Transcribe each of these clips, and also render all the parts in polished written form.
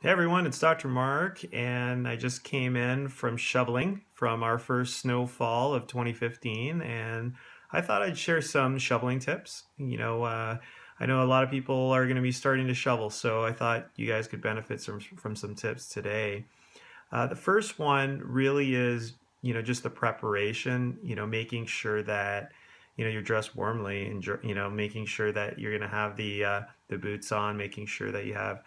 Hey everyone, it's Dr. Mark, and I just came in from shoveling from our first snowfall of 2015, and I thought I'd share some shoveling tips. I know a lot of people are going to be starting to shovel, so I thought you guys could benefit from some tips today. The first one really is, just the preparation, making sure that, you're dressed warmly and, making sure that you're going to have the boots on, making sure that you have,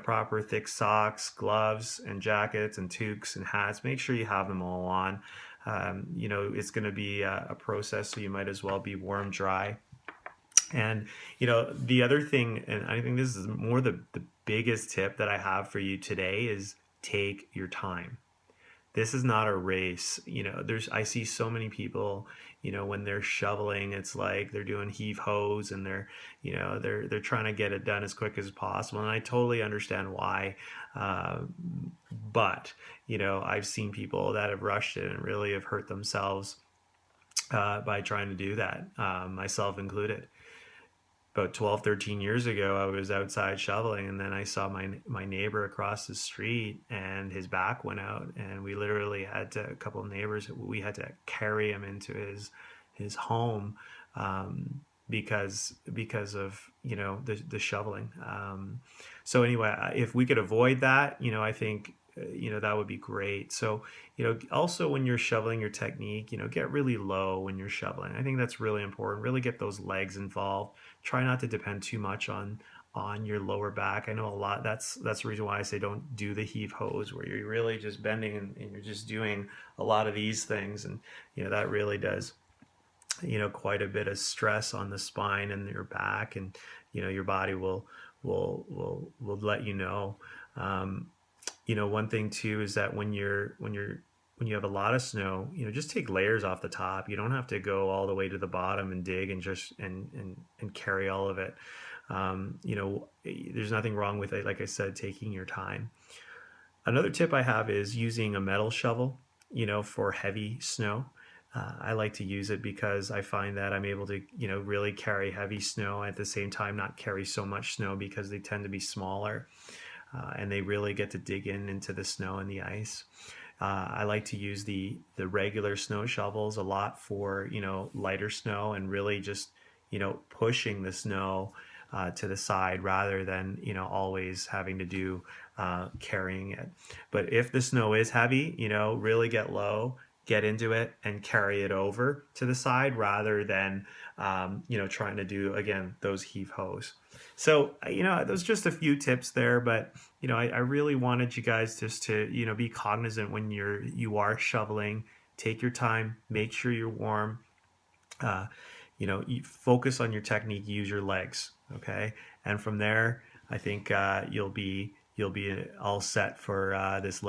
proper thick socks, gloves and jackets and toques and hats. Make sure you have them all on. It's going to be a process, so you might as well be warm, dry. And the other thing, and I think this is more the biggest tip that I have for you today, is take your time. This is not a race. I see so many people, when they're shoveling, it's like they're doing heave hose, and they're trying to get it done as quick as possible. And I totally understand why. Uh, but, I've seen people that have rushed it and really have hurt themselves by trying to do that, myself included. About 12, 13 years ago, I was outside shoveling, and then I saw my neighbor across the street, and his back went out, and we literally had to, a couple of neighbors, we had to carry him into his home, because of the shoveling. So anyway, if we could avoid that, I think that would be great. So also when you're shoveling, your technique, get really low when you're shoveling. I think that's really important. Really get those legs involved. Try not to depend too much on your lower back. I know a lot. That's the reason why I say don't do the heave hose, where you're really just bending, and you're just doing a lot of these things, and that really does quite a bit of stress on the spine and your back, and your body will let um, one thing too is that when you have a lot of snow, just take layers off the top. You don't have to go all the way to the bottom and dig and just and carry all of it. There's nothing wrong with it, like I said, taking your time. Another tip I have is using a metal shovel, for heavy snow. I like to use it because I find that I'm able to, really carry heavy snow, at the same time not carry so much snow, because they tend to be smaller, and they really get to dig into the snow and the ice. I like to use the regular snow shovels a lot for lighter snow, and really just pushing the snow to the side, rather than always having to do carrying it. But if the snow is heavy, really get low, get into it, and carry it over to the side, rather than trying to do, again, those heave hose. So there's just a few tips there, but I really wanted you guys just to be cognizant when you are shoveling. Take your time, make sure you're warm. You focus on your technique, use your legs, okay? And from there, I think you'll be all set for this level.